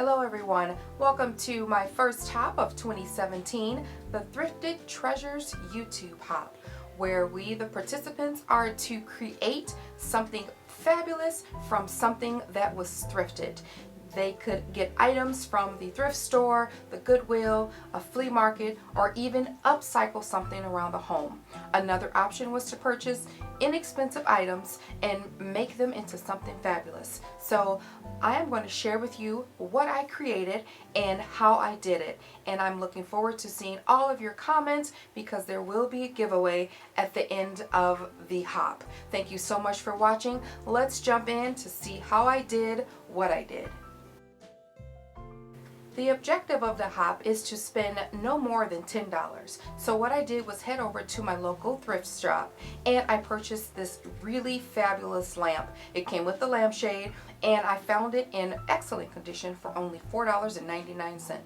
Hello everyone, welcome to my first hop of 2017, the Thrifted Treasures YouTube hop, where we, the participants, are to create something fabulous from something that was thrifted. They could get items from the thrift store, the Goodwill, a flea market, or even upcycle something around the home. Another option was to purchase inexpensive items and make them into something fabulous. So I am going to share with you what I created and how I did it. And I'm looking forward to seeing all of your comments because there will be a giveaway at the end of the hop. Thank you so much for watching. Let's jump in to see how I did what I did. The objective of the hop is to spend no more than $10. So what I did was head over to my local thrift shop and I purchased this really fabulous lamp. It came with the lampshade and I found it in excellent condition for only $4.99.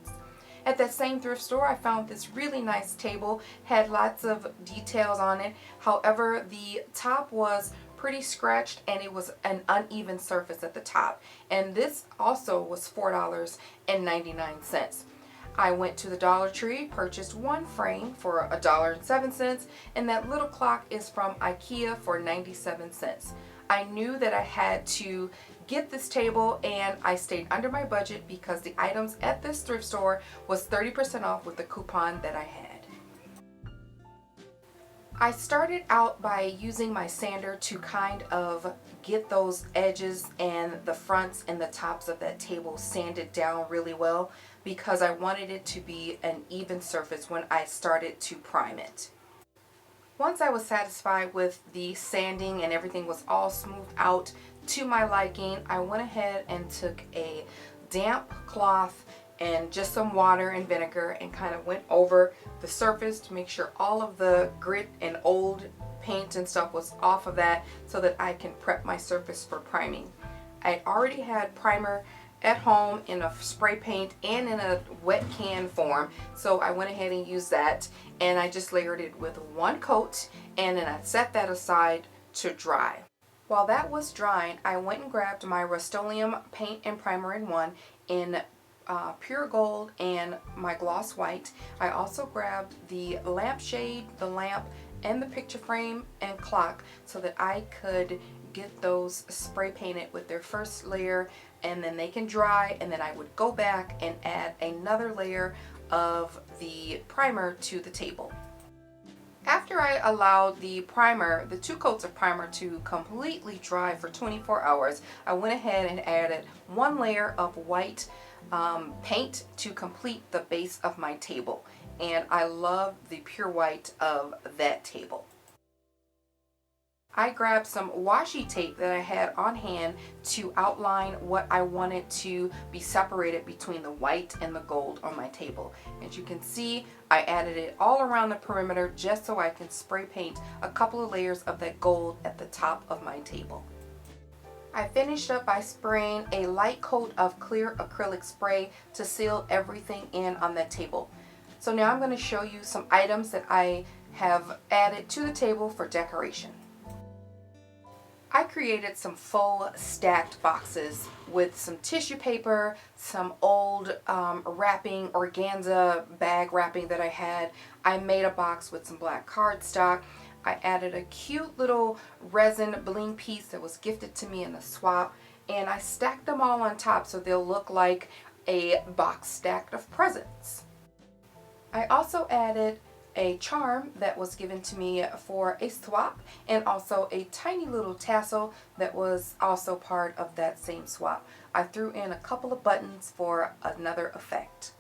At that same thrift store, I found this really nice table, had lots of details on it. However, the top was pretty scratched and it was an uneven surface at the top. And this also was $4.99. I went to the Dollar Tree, purchased one frame for $1.07, and that little clock is from IKEA for 97 cents. I knew that I had to get this table and I stayed under my budget because the items at this thrift store was 30% off with the coupon that I had. I started out by using my sander to kind of get those edges and the fronts and the tops of that table sanded down really well because I wanted it to be an even surface when I started to prime it. Once I was satisfied with the sanding and everything was all smoothed out to my liking, I went ahead and took a damp cloth and just some water and vinegar and kind of went over the surface to make sure all of the grit and old paint and stuff was off of that so that I can prep my surface for priming. I already had primer at home in a spray paint and in a wet can form, so I went ahead and used that and I just layered it with one coat and then I set that aside to dry. While that was drying, I went and grabbed my Rust-Oleum paint and primer in one in pure gold and my gloss white. I also grabbed the lampshade, the lamp, and the picture frame and clock so that I could get those spray painted with their first layer and then they can dry, and then I would go back and add another layer of the primer to the table. After I allowed the primer, the two coats of primer, to completely dry for 24 hours, I went ahead and added one layer of white paint to complete the base of my table, and I love the pure white of that table. I grabbed some washi tape that I had on hand to outline what I wanted to be separated between the white and the gold on my table. As you can see, I added it all around the perimeter just so I can spray paint a couple of layers of that gold at the top of my table. I finished up by spraying a light coat of clear acrylic spray to seal everything in on that table. So now I'm going to show you some items that I have added to the table for decoration. I created some faux stacked boxes with some tissue paper, some old wrapping, organza bag wrapping that I had. I made a box with some black cardstock. I added a cute little resin bling piece that was gifted to me in a swap, and I stacked them all on top so they'll look like a box stacked of presents. I also added a charm that was given to me for a swap and also a tiny little tassel that was also part of that same swap. I threw in a couple of buttons for another effect.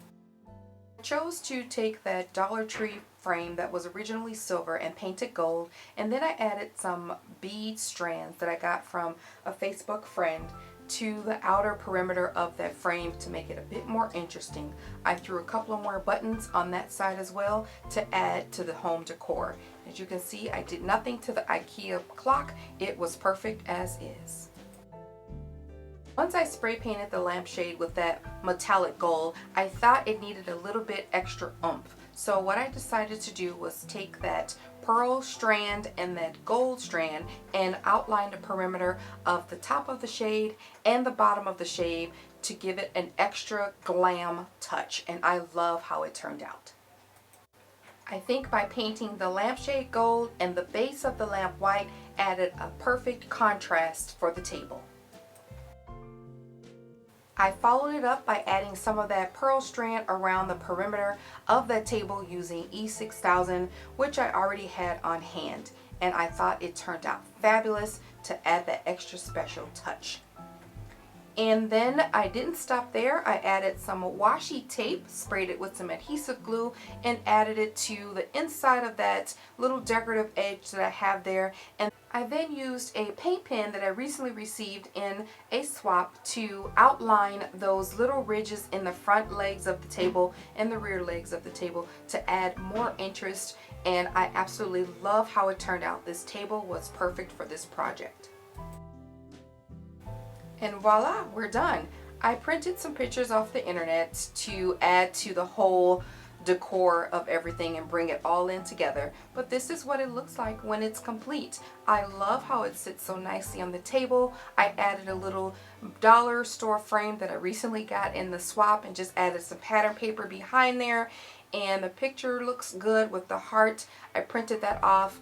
I chose to take that Dollar Tree frame that was originally silver and paint it gold, and then I added some bead strands that I got from a Facebook friend to the outer perimeter of that frame to make it a bit more interesting. I threw a couple of more buttons on that side as well to add to the home decor. As you can see, I did nothing to the IKEA clock. It was perfect as is. Once I spray painted the lampshade with that metallic gold, I thought it needed a little bit extra oomph. So what I decided to do was take that pearl strand and that gold strand and outline the perimeter of the top of the shade and the bottom of the shade to give it an extra glam touch, and I love how it turned out. I think by painting the lampshade gold and the base of the lamp white added a perfect contrast for the table. I followed it up by adding some of that pearl strand around the perimeter of that table using E6000, which I already had on hand, and I thought it turned out fabulous to add that extra special touch. And then I didn't stop there. I added some washi tape, sprayed it with some adhesive glue, and added it to the inside of that little decorative edge that I have there. And I then used a paint pen that I recently received in a swap to outline those little ridges in the front legs of the table and the rear legs of the table to add more interest, and I absolutely love how it turned out. This table was perfect for this project. And voila, we're done. I printed some pictures off the internet to add to the whole decor of everything and bring it all in together, but this is what it looks like when it's complete. I love how it sits so nicely on the table. I added a little dollar store frame that I recently got in the swap and just added some pattern paper behind there, and the picture looks good with the heart. I printed that off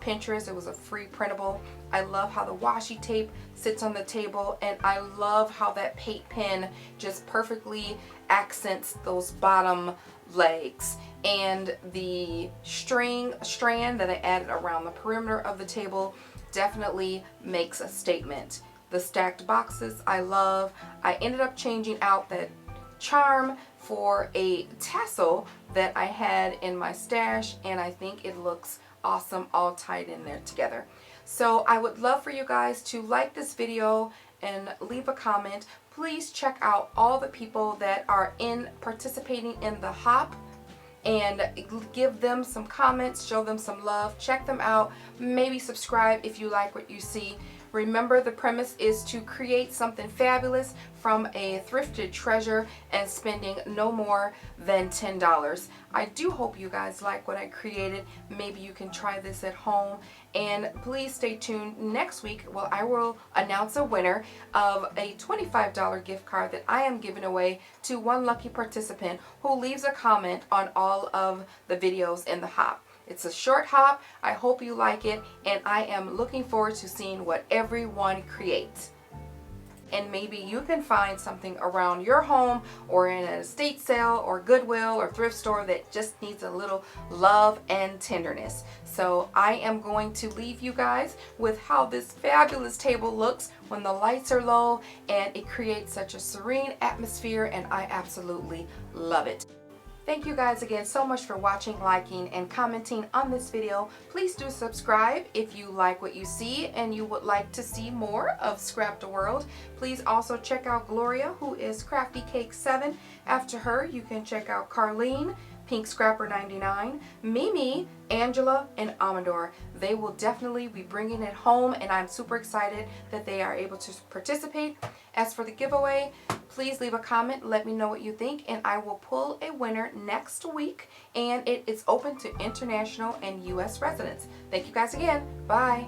Pinterest. It was a free printable. I love how the washi tape sits on the table, and I love how that paint pen just perfectly accents those bottom legs, and the strand that I added around the perimeter of the table definitely makes a statement. The stacked boxes I love. I ended up changing out that charm for a tassel that I had in my stash, and I think it looks awesome all tied in there together. So I would love for you guys to like this video and leave a comment. Please check out all the people that are participating in the hop and give them some comments, show them some love, check them out, maybe subscribe if you like what you see. Remember, the premise is to create something fabulous from a thrifted treasure and spending no more than $10. I do hope you guys like what I created. Maybe you can try this at home. And please stay tuned next week. Well, I will announce a winner of a $25 gift card that I am giving away to one lucky participant who leaves a comment on all of the videos in the hop. It's a short hop. I hope you like it, and I am looking forward to seeing what everyone creates. And maybe you can find something around your home or in an estate sale or Goodwill or thrift store that just needs a little love and tenderness. So I am going to leave you guys with how this fabulous table looks when the lights are low, and it creates such a serene atmosphere, and I absolutely love it. Thank you guys again so much for watching, liking, and commenting on this video. Please do subscribe if you like what you see and you would like to see more of scrapdaworld. Please also check out Gloria, who is Crafty Cake 7. After her, you can check out Carlene, Pink Scrapper 99, Mimi, Angela, and Amador. They will definitely be bringing it home, and I'm super excited that they are able to participate. As for the giveaway, please leave a comment, let me know what you think, and I will pull a winner next week, and it is open to international and US residents. Thank you guys again. Bye.